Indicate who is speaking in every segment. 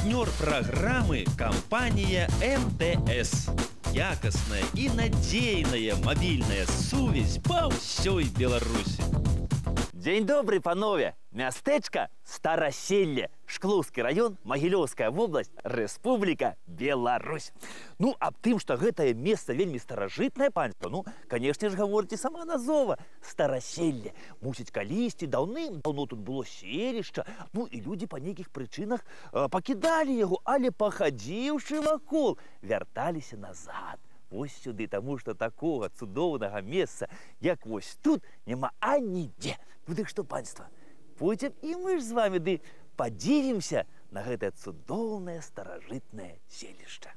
Speaker 1: Партнер программы – компания МТС. Якостная и надейная мобильная сувязь по всей Беларуси.
Speaker 2: Дзень добрый, панове! Мястэчка Стараселье, Шклоўскі район, Магілёўская вобласць, Рэспубліка Беларусь. Ну, аб тым, што гэтае месца вельмі старажытнае панство, ну, канешне ж, гаворыць і сама назова Стараселье. Мусіць, калісьці даўным-даўно тут было селішча, ну, і людзі па нейкіх прычынах пакідалі яго, але пахадзіўшы вакол, вярталіся назад. Вось сюды, таму што такога цудоўнага месца, як вось тут, няма анідзе. Ну, дык што, панства, пойдзем і мы ж з вамі ды падзівімся на гэтае цудоўнае старажытнае селішча.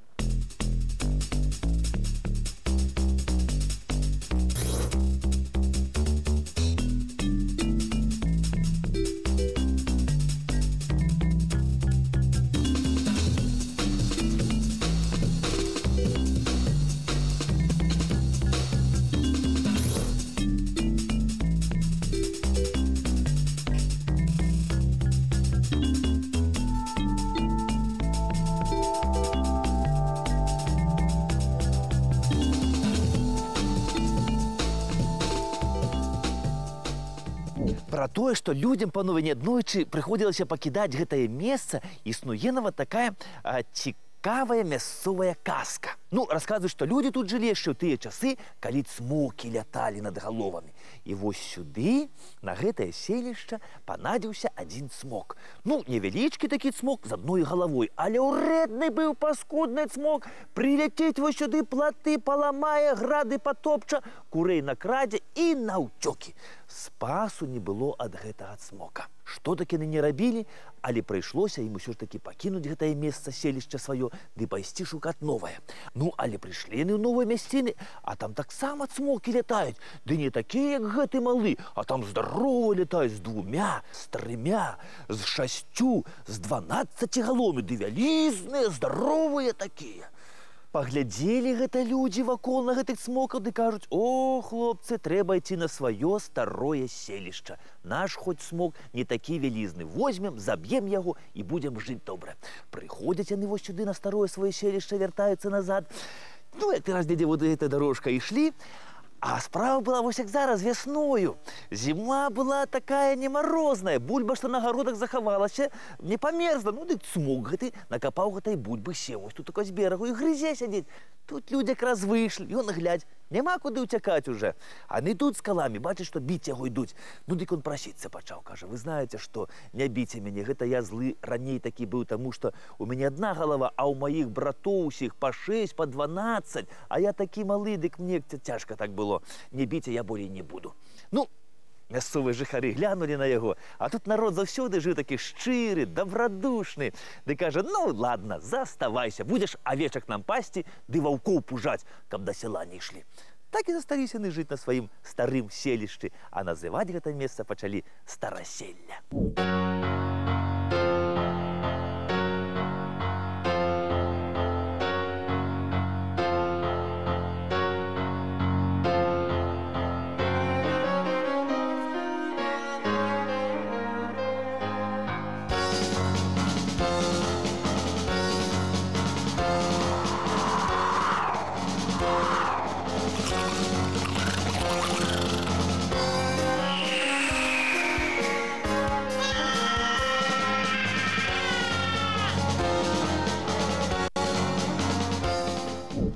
Speaker 2: Пра тое, што людзям, панове, неаднойчы прыходзілася пакідаць гэтае месца, існуе нават такая цікавая мясцовая казка. Ну, расказваюць, што людзі тут жылі яшчэ ў тыя часы, калі цмокі ляталі над галовамі. І вось сюды, на гэтае селішча, панадзіўся адзін цмок. Ну, невялічкі такі цмок з адной галавой, але ўрэдны быў паскудны цмок. Прыляцець вось сюды, платы паламае, грады патопча, курэй накрадзе і наўцёкі. Спасу не было ад гэтага цмока. Што так яны не рабілі, але прыйшлося ім усё ж такі пакінуць гэтае месца селішча сваё ды пайсці шукаць новае. Ну, але прыйшлі яны ў новыя мясціны, а там таксама цмокі лятаюць. Ды не такія, як гэты малы, а там здаровыя лятаюць з 2, з 3, з 6, з 12 галомі, ды вялізныя, здаровыя такія. Паглядзелі гэта людзі вакол на гэтых цмокаў ды кажуць: «О, хлопцы, трэба ісці на сваё старое селішча. Наш хоць цмок не такі вялізны. Возьмем, заб'ем яго і будзем жыць добра». Прыходзяць яны вось сюды на старое сваё селішча, вяртаюцца назад. Ну, як ты раз, недзе вот эта дорожка ішлі, а справа была вось як зараз вясною. Зіма была такая не марозная, бульба, што на гародах захавалася, не памерзла. Ну, дык цмок гэты накапаў гэтай бульбы, сеў вось тут такой з берагу і грызе сядзець. Тут людзі якраз выйшлі, ён глядзь, няма куды ўцякаць уже. А не тут з каламі, бачыць, што біць яго ідуць. Ну, дык он прасіцца пачаў, кажа: «Вы знаеце што, не біце мяне, гэта я злы раней такі быў, таму што у мяне адна галава, а ў маіх братоў усіх па 6, па 12, а я такі малы, дык мне цяжка так было. Не біце, я болей не буду». Ну, мясцовыя жыхары глянулі на яго, а тут народ заўсёды жыў такі шчыры, добрадушны. Ды кажа: «Ну, ладно, заставайся, будзеш авечак нам пасці, ды ваўкоў пужаць, каб да сяла не ішлі». Так і засталіся яны жыць на сваім старым селішчы, а называць гэта месца пачалі Стараселье.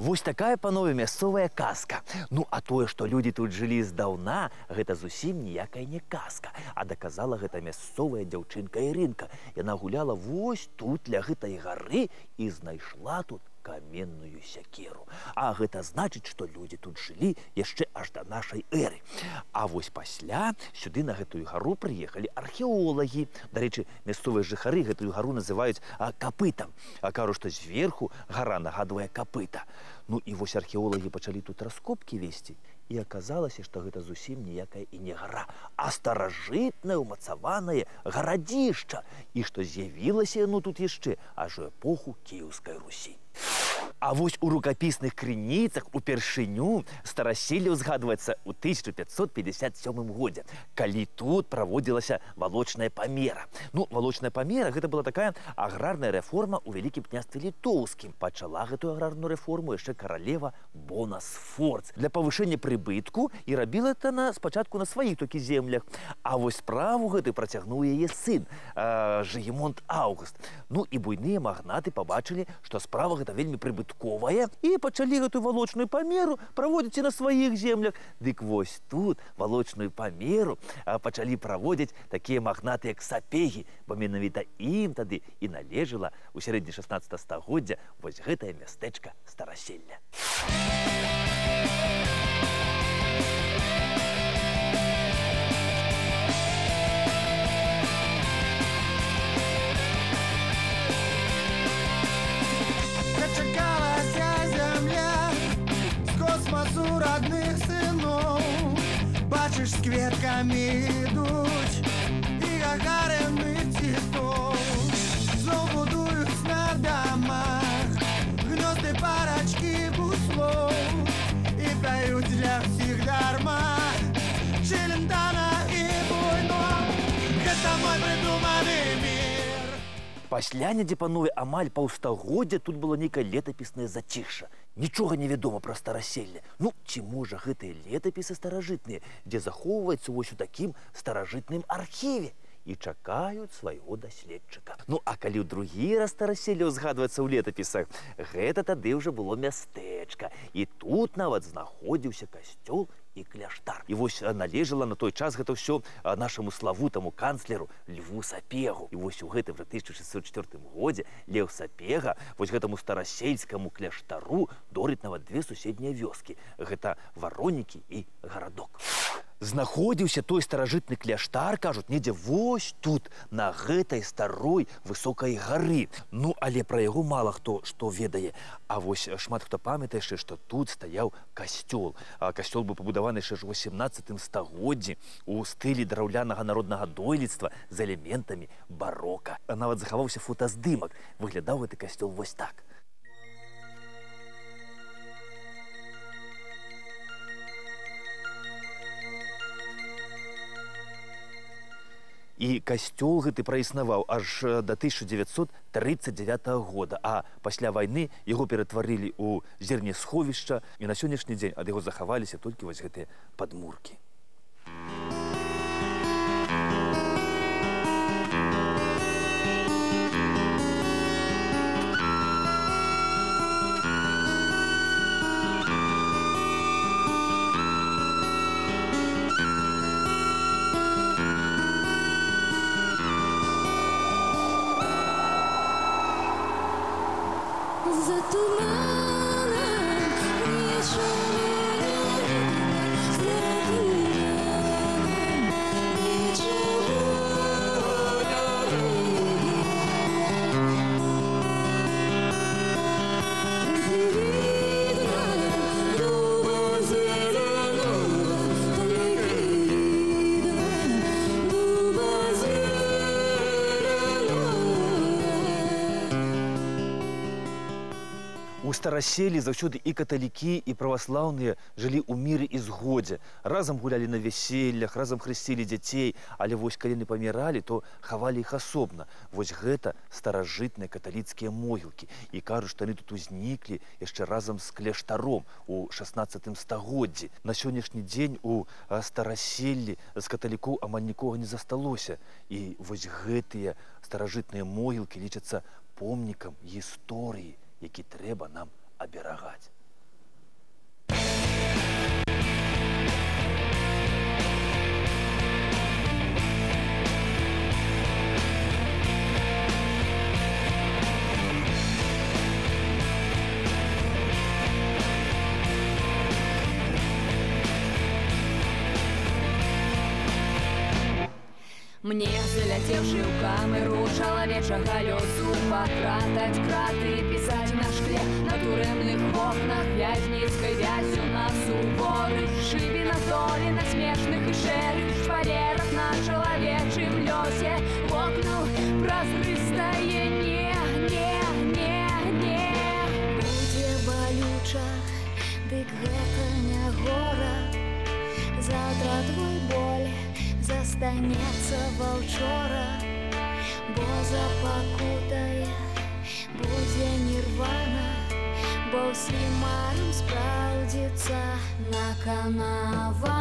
Speaker 2: Вось такая, панове, мясцовая казка. Ну, а тое, што людзі тут жылі здаўна, гэта зусім ніякая не казка. А даказала гэта мясцовая дзяўчынка Ірынка. Яна гуляла вось тут, ля гэтай гары, і знайшла тут каменную сякеру. А гэта значыць, што людзі тут жылі яшчэ аж да нашай эры. А вось пасля сюды на гэтую гару прыехалі археолагі. Дарэчы, мясцовыя жыхары гэтую гару называюць капытам. А кажуць, што зверху гара нагадвае капыта. Ну і вось археолагі пачалі тут раскопкі весці. І аказалася, што гэта зусім ніякая і не гара, а старажытнае ўмацаванае гарадзішча. І што з'явілася яно тут яшчэ аж у эпоху Кіеўскай Русі. А вось у рукапісных крыніцах упершыню стараселле ўзгадваецца ў 1557 годзе, калі тут праводзілася валочная памера. Ну, валочная памера гэта была такая аграрная рэформа ў Вялікім княстве Літоўскім. Пачала гэтую аграрную рэформу яшчэ каралева Бона Сфорц для павышэння прыбытку, і рабіла это спачатку на сваіх толькі землях. А вось справу гэты працягнуў яе сын Жыгімонт Аўгуст. Ну і буйныя магнаты пабачылі, што справа гэта вельмі прыбытковая, і пачалі гэтую валочную памеру праводзіць і на сваіх землях. Дык вось тут валочную памеру пачалі праводзіць такія магнаты, як Сапегі, бо менавіта ім тады і належала ў сярэдні 16 стагоддзя вось гэтае мястэчка Стараселля.
Speaker 3: Родных сынов, бачишь, с кветками идут и гагаренных цветов. Знову будуют на домах гнезды парочки буслов и поют для всех дарма Челентана и буйнов. Это мой придуманный мир.
Speaker 2: Пасля недзе, панове, амаль паўстагоддзя тут было нейкае летапіснае зацішша. Нічога не вядома пра Стараселле. Ну, ці можа гэтыя летапісы старажытныя, дзе захоўваецца вось у такім старажытным архіве і чакаюць свайго даследчыка. Ну, а калі ў другі раз Стараселле ўзгадваецца ў летапісах, гэта тады ўжо было мястэчка. І тут нават знаходзіўся касцёл і кляштар. І вось належала на той час гэта ўсё нашаму славутаму канцлеру Льву Сапегу. І вось у гэтым 1604 годзе Леў Сапега вось гэтаму старасельскаму кляштару дорыць нават две суседнія вёскі. Гэта Варонікі і Гарадок. Знаходзіўся той старажытны кляштар, кажуць, недзе вось тут, на гэтай старой высокай гары. Ну, але пра яго мала хто што ведае. А вось шмат хто памятае яшчэ, што тут стаяў касцёл. Касцёл быў пабудаваны яшчэ ж у 18 стагоддзі у стылі драўлянага народнага дойлідства з элементамі барока. Нават захаваўся фотаздымак. Выглядаў гэты касцёл вось так. І касцёл гэты праіснаваў аж да 1939 года, а пасля вайны яго ператварылі ў зернесховішча, і на сённяшні дзень ад яго захаваліся толькі вось гэтыя падмуркі.
Speaker 4: За туманом
Speaker 2: У Стараселлі заўсёды і каталікі, і праваслаўныя жылі ў міры і згодзе. Разам гулялі на вяселлях, разам хрысцілі дзяцей, але вось калі не паміралі, то хавалі іх асобна. Вось гэта старажытныя каталіцкія могілкі. І кажуць, што яны тут узніклі яшчэ разам з кляштаром у 16 стагоддзі. На сённяшні дзень у Стараселлі з каталікоў амаль нікога не засталося. І вось гэтыя старажытныя могілкі лічацца помнікам гісторыі, які трэба нам аберагаць.
Speaker 4: Мне, заляцеўшы ў камеру чалавечага лёсу, пакратаць краты, пісаць на шкле, на турэмных вокнах вязніцкай вязю на суворых шыбе, на доле, на смешных і шэрых шпалерах, на чалавечым лёсе вокну празрыстае не. Будзе Дык гэта не горад, заўтра твой боль застанецца ваўчора, бо запакутае будзе нірвана, бо ўсім марам спраўдзіцца наканавана.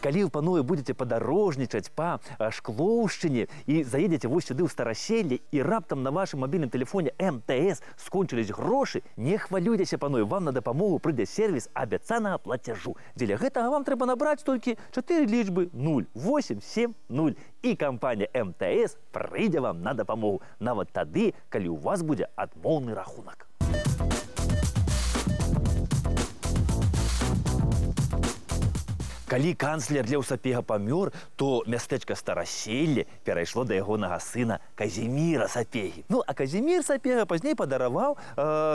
Speaker 2: Калі вы, панове, будете падарожнічаць па Шклоўшчыне і заедзеце вось сюды ў Стараселле і раптам на вашым мабільным тэлефоне МТС скончылись грошы, не хвалюйцеся, панове, вам на дапамогу прыйдзе сервіс абяцанага плацяжу. Дзеля гэтага вам трэба набраць толькі 4 лічбы 0870 і кампанія МТС прыйдзе вам на дапамогу, нават тады, калі ў вас будзе адмоўны рахунак. Калі канцлер Леў Сапега памёр, то мястэчка Стараселле перайшло да ягонага сына Казіміра Сапегі. Ну, а Казімір Сапега пазней падараваў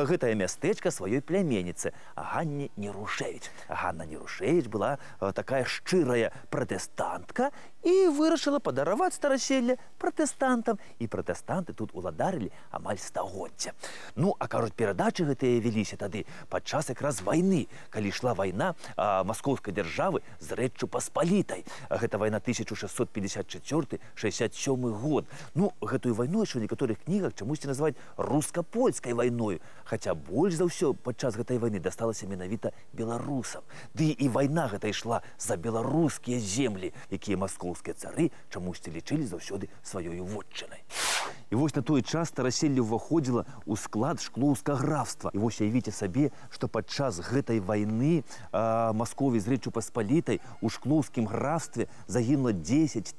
Speaker 2: гэтае мястэчка сваёй пляменніцы Ганне Нерушевіч. Ганна Нерушевіч была такая шчырая пратэстантка і вырашыла падараваць Стараселле пратэстантам. І пратэстанты тут уладарылі амаль стагоддзя. Ну, а кажуць, перадачы гэтыя вяліся тады падчас якраз вайны, калі ішла вайна маскоўскай дзяржавы з Рэччу Паспалітай. Гэта вайна 1654-67 год. Ну, гэтую вайну яшчэ ў некаторых кнігах чамусьці называюць руска-польскай вайною. Хаця больш за ўсё падчас гэтай вайны дасталася менавіта беларусам. Ды і вайна гэта ішла за беларускія землі, якія маскоўскія цары чамусьці лічылі заўсёды сваёй вотчынай. І вось на той час Стараселле ўваходзіла ў склад Шклоўскага графства. І вось уявіце сабе, што падчас гэтай вайны Маскові з Рэччу Паспалітай у Шклоўскім графстве загінула 10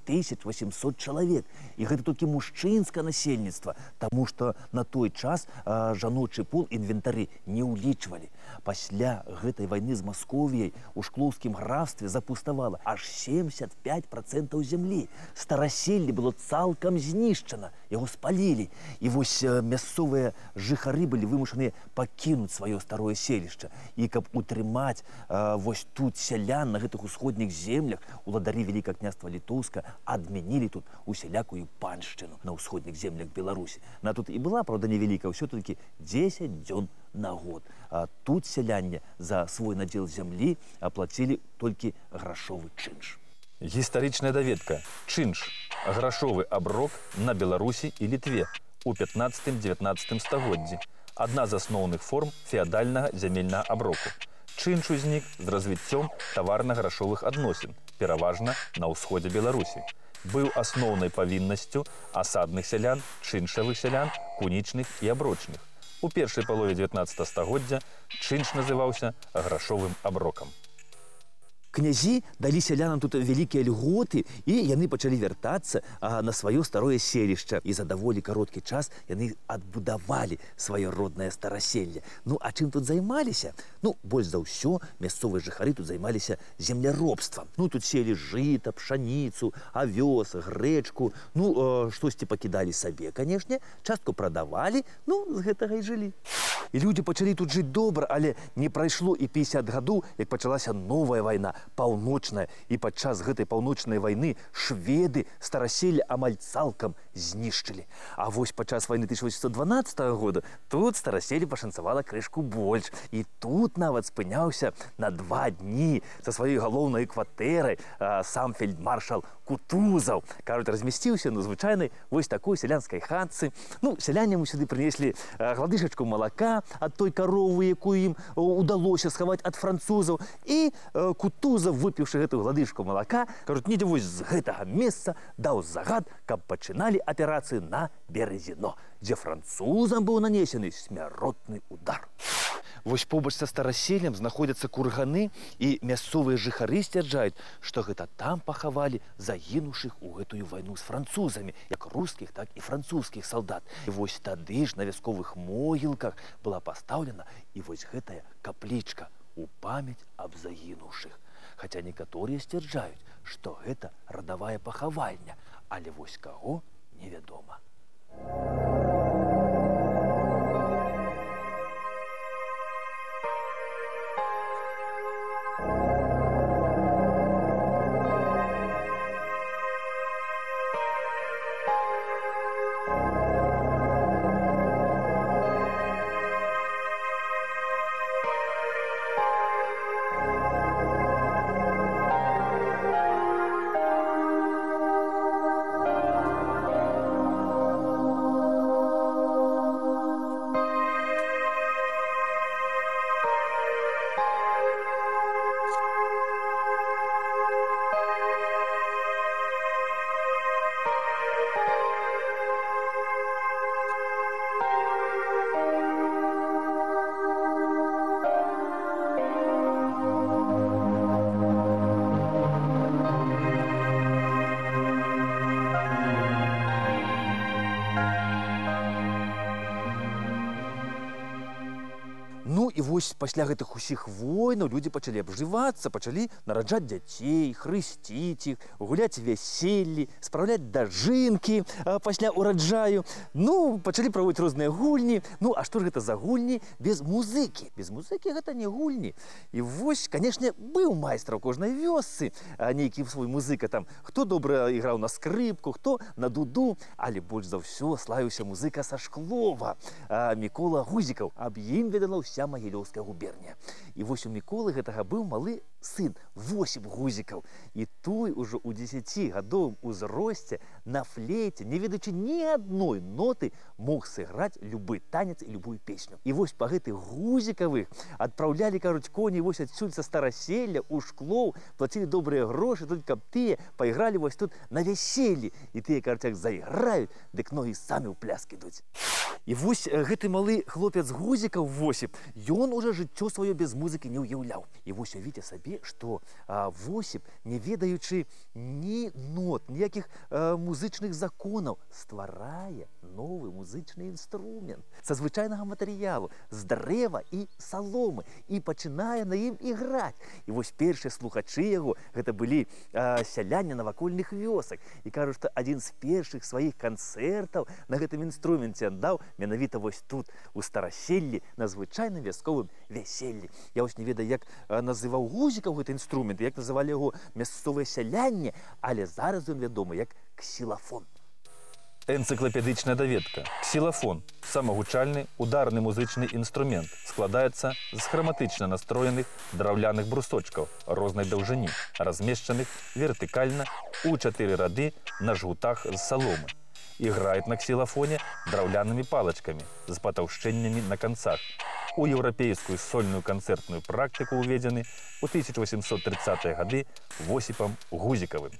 Speaker 2: 800 чалавек. І гэта толькі мужчынскае насельніцтва, таму што на той час жаночы пол інвентары не ўлічвалі. Пасля гэтай вайны з Масковіяй у Шклоўскім графстве запуставала аж 75% зямлі. Стараселле было цалкам знішчана, яго спалілі. І вось мясцовыя жыхары былі вымушаныя пакінуць сваё старое селішча. І каб утрымаць вось тут сялян на гэтых усходніх землях, уладары Вялікага княства Літоўска адмянілі тут усялякую паншчыну на ўсходніх землях Беларусі. На тут і была, правда, невялікая, ўсё толькі 10 дзён на год. А тут сяляне за свой надзел зямлі аплацілі толькі грашовы чынш.
Speaker 5: Гістарычная даведка. Чынш – грашовы аброк на Беларусі і Літве у 15-19 стагоддзі. Адна з асноўных форм феадальнага зямельнага аброку. Чынш узнік з развіццём таварна-грашовых адносін, пераважна на ўсходзе Беларусі. Быў асноўнай павіннасцю асадных сялян, чыншавых сялян, кунічных і аброчных. У першай палове 19 стагоддзя чынш называўся грашовым аброкам.
Speaker 2: Князі далі сялянам тут вялікія льготы, і яны пачалі вяртацца на сваё старое селішча. І за даволі кароткі час яны адбудавалі сваё роднае Стараселле. Ну, а чым тут займаліся? Ну, больш за ўсё мясцовыя жыхары тут займаліся земляробствам. Ну, тут селі жыта, пшаніцу, авёс, грэчку. Ну, штосьці пакідалі сабе, канешне, частку прадавалі, ну, з гэтага і жылі. І людзі пачалі тут жыць добра, але не прайшло і 50 гадоў, як пачалася новая вайна. паўночная. І падчас гэтай паўночнай вайны шведы стараселле амаль цалкам знішчылі. А вось падчас вайны 1812 года тут стараселле пашанцавала крышку больш. І тут нават спыняўся на 2 дні са сваёй галоўнай кватэрай сам фельдмаршал Кутузаў. Кажуць, размясціўся на звычайнай вось такой сялянскай хатцы. Ну, сяляне ему сюды прынеслі гладышачку малака ад той каровы, якую ім удалося схаваць ад французаў. І Кутузаў, выпіўшы гэтую гладышку малака, кажуць, недзе вось з гэтага месца даў загад, каб пачыналі аперацыю на Березіно, дзе французам быў нанесены смяротны удар. Вось побач са стараселлем знаходзяцца курганы, і мясцовыя жыхары сцвярджаюць, што гэта там пахавалі загінуўшых у гэтую вайну з французамі, як рускіх, так і французскіх салдат. І вось тады ж на вясковых могілках была пастаўлена і вось гэтая каплічка у памяць аб загінуўшых. Хаця некаторыя сцвярджаюць, што гэта радавая пахавальня, але вось каго невядома. Ну і вось пасля гэтых усіх войнаў людзі пачалі абжывацца, пачалі нараджаць дзяцей, хрысціць іх, гуляць вяселлі, спраўляць дажынкі пасля ураджаю. Ну, пачалі праводзіць розныя гульні. Ну, а што ж гэта за гульні без музыкі? Без музыкі гэта не гульні. І вось, канешне, быў майстар у кожнай вёсцы, нейкі свой музыка там. Хто добра іграў на скрыпку, хто на дуду, але больш за ўсё славіўся музыка са Шклова, Мікола Гузікаў. Аб ім ведала ўся Магілёўская губерня. І вось у Міколы гэтага быў малы сын, Восіп Гузікаў. І той ужо ў 10гадовым узросце на флейце, не ведаючы ні адной ноты, мог сыграць любы танец і любую песню. І вось па гэтых Гузікавых адпраўлялі, кажуць, коні вось адсюль са стараселля ў Шклоў, плацілі добрыя грошы, тут каб тыя пайгралі вось тут на вяселлі. І тыя, кажуць, як зайграюць, дык ногі самі ў пляск ідуць. І вось гэты малы хлопец Гузікаў Восіп, ён уже жыццё сваё без музыкі не ўяўляў. І вось увіце сабе, што Восіп, не ведаючы ні нот, ніякіх музычных законаў, стварае новы музычны інструмент са звычайнага матэрыялу, з дрэва і саломы, і пачынае на ім іграць. І вось першыя слухачы яго гэта былі сяляне навакольных вёсак. І кажуць, што адзін з першых сваіх канцэртаў на гэтым інструменце даў менавіта вось тут, у стараселлі, на звычайным вясковым вяселлі. Я вось не ведаю, як называў Гузікаў гэты інструмент, як называлі яго мясцовыя сялянне, але зараз ён вядомы як ксілафон.
Speaker 5: Энцыклапедычная даведка. Ксілафон – самагучальны ударны музычны інструмент. Складаецца з храматычна настроеных драўляных брусочкаў рознай даўжыні, размешчаных вертыкальна ў 4 рады на жгутах з саломы. Іграюць на ксілафоне драўлянымі палачкамі з патаўшчэннямі на канцах. У еўрапейскую сольную канцэртную практыку ўведзены ў 1830-е гады Восіпам Гузікавым.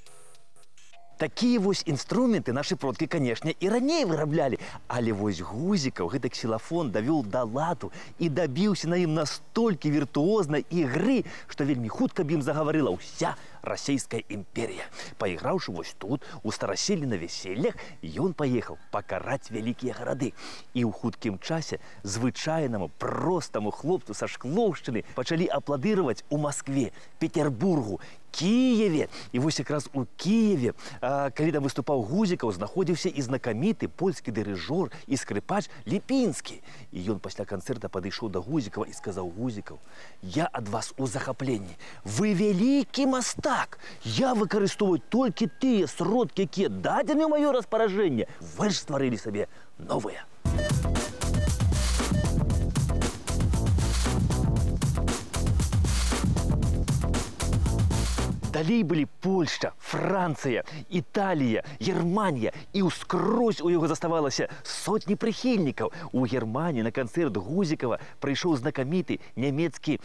Speaker 2: Такія вось інструменты нашы продкі, канешне, і раней выраблялі. Але вось Гузікаў гэты ксілафон давёў да ладу і дабіўся на ім настолькі віртуознай ігры, што вельмі хутка б ім загаварыла ўся расійская імперія. Паіграўшы вось тут, у стараселлі на вяселлях, ён паехаў пакараць вялікія гарады. І ў хуткім часе звычайнаму, простаму хлопцу са Шклоўшчыны пачалі апладыраваць у Маскве, Петербургу, Киеве. І вось якраз у Киеве, калі там выступаў Гузікаў, знаходзіўся і знакаміты польскі дырыжор і скрыпач Ліпінскі. І ён пасля канцэрта падышоў да Гузікава і сказаў: Гузікаў, я ад вас у захапленні. Вы вялікі мастак. Я выкарыстоўваю толькі тыя сродкі, якія дадзены ў маё распаражэнне. Вы ж стварылі сабе новыя. Далей былі Польшча, Францыя, Італія, Германія, і ўскрозь у яго заставалася сотні прыхільнікаў. У Германіі на канцэрт Гузікава прыйшоў знакаміты нямецкі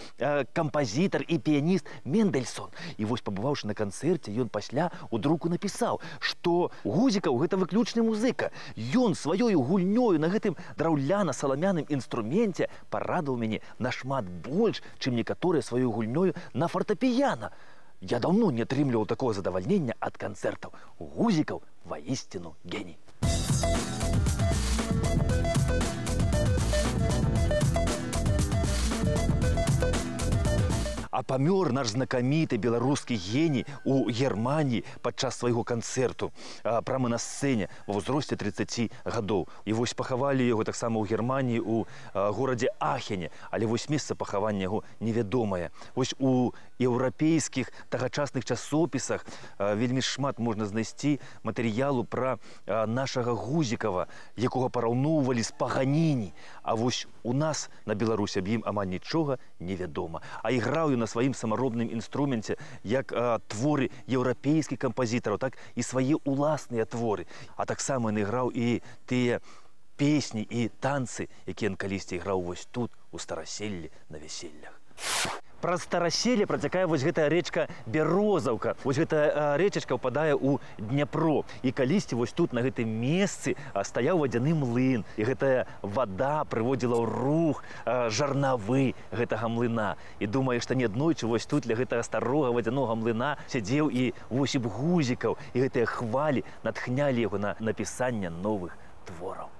Speaker 2: кампазітар і піяніст Мендельсон. І вось, пабываўшы на канцэрце, ён пасля у друку напісаў, што Гузікаў – гэта выключны музыка. Ён сваёю гульнёю на гэтым драўляна-саламяным інструменце парадаваў мяне нашмат больш, чым некаторыя сваёю гульнёю на фортапіяна. Я давно не атрымліваў такого задавальнення ад канцэртаў. Гузікаў воістину геній. А памёр наш знакаміты беларускі геній у Германіі падчас свайго канцэрту прама на сцэне ва ўзросце 30 гадоў. І вось пахавалі яго таксама ў Германіі у горадзе Ахене, але вось месца пахавання яго невядомае. Вось у еўрапейскіх тагачасных часопісах вельмі шмат можна знайсці матэрыялу пра нашага Гузікава, якога параўноўвалі з Паганіні. А вось у нас на Беларусі аб ім амаль нічога невядома. А іграў на сваім самаробным інструменце як творы еўрапейскіх кампазітараў, так і свае ўласныя творы. А таксама ён іграў і тыя песні і танцы, якія ён калісьці іграў вось тут, у Стараселлі, на вяселлях. Праз Стараселле працякае вось гэтая рэчка Бярозаўка. Вось гэтая рэчачка ўпадае ў Дняпро. І калісьці вось тут, на гэтым месцы, стаяў вадзяны млын. І гэтая вада прыводзіла ў рух жарнавы гэтага млына. І думаю, што неаднойчы вось тут ля гэтага старога вадзянога млына сядзеў і Восіп Гузікаў. І гэтыя хвалі натхнялі яго на напісанне новых твораў.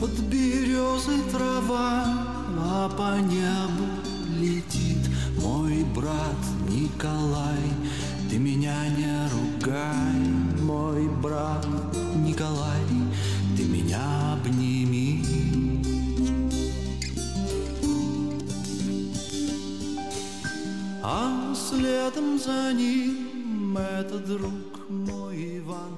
Speaker 3: Под березой трава, а по небу летит мой брат Николай. Ты меня не ругай, мой брат Николай, ты меня обними. А следом за ним этот друг мой Иван.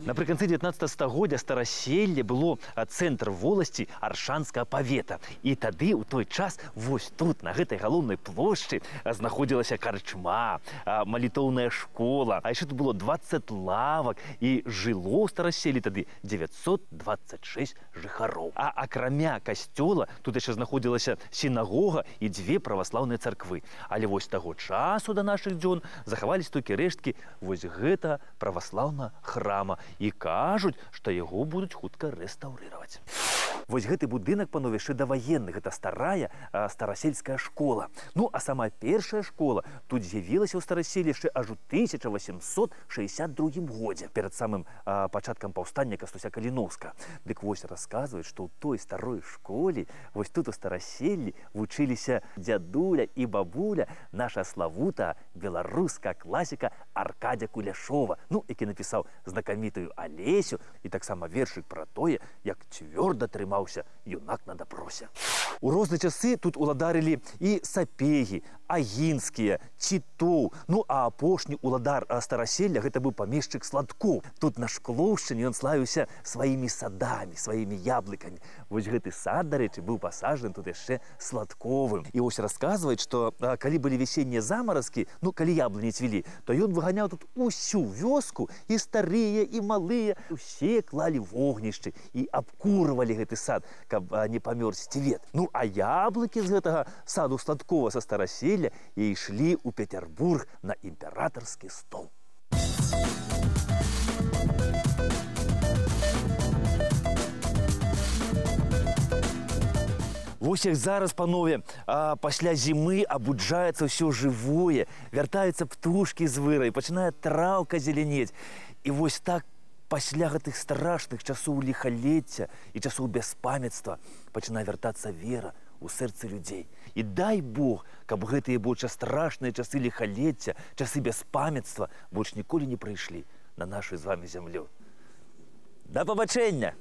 Speaker 2: Напрыканцы 19 стагоддзя Стараселле было цэнтр воласці Аршанскага павета. І тады, у той час, вось тут, на гэтай галоўнай плошчы, знаходзілася карчма, малітоўная школа. А яшчэ тут было 20 лавак, і жыло ў Стараселле тады 926 жыхароў. А акрамя касцёла тут яшчэ знаходзілася сінагога і 2 праваслаўныя царквы. Але вось таго часу да нашых дзён захаваліся толькі рэшткі вось гэта праваслаўнага храма. І кажуць, што яго будуць хутка рэстаўрыраваць. Вось гэты будынак, панове, яшчэ даваенны. Гэта старая старасельская школа. Ну, а сама першая школа тут з'явілася ў Стараселле яшчэ аж у 1862 годзе, перад самым пачаткам паўстання Кастуся Каліноўскага. Дык вось расказваюць, што ў той старой школе, вось тут у Стараселлі вучыліся дзядуля і бабуля наша славутая беларуская класіка Аркадзя Куляшова, ну, які напісаў знакамітую Алесю і таксама вершык пра тое, як цвёрда трымаўся юнак на дапросе. У розныя часы тут уладарылі і сапегі, Агінскія, Цітоў. Ну, а апошні уладар Стараселля гэта быў памешчык Сладкоў. Тут на Шклоўшчыне ён славіўся сваімі садамі, сваімі яблыкамі. Вось гэты сад, дарэчы, быў пасажаны тут яшчэ Сладковым. І вось расказваюць, што калі былі весеннія замаразкі, ну, калі яблыні цвілі, то ён выганяў тут усю вёску, і старыя, і малыя. Усе клалі вогнішчы і абкурвалі гэты сад, каб не памёрз цвет. Ну, а яблыкі з гэтага саду Сладкова са Стараселля і ішлі ў Петербург на імператарскі стол. Вось як зараз, панове, пасля зімы абуджаецца ўсё жывое, вяртаюцца птушкі з вырай, пачынае траўка зеленець. І вось так пасля гэтых страшных часоў ліхалецця і часоў бяспамяцтва пачынае вяртацца вера ў сэрцы людзей. І дай Бог, каб гэтыя больш страшныя часы ліхалецця, часы бяспамяцтва больш ніколі не прыйшлі на нашу з вамі зямлю. Да пабачэння!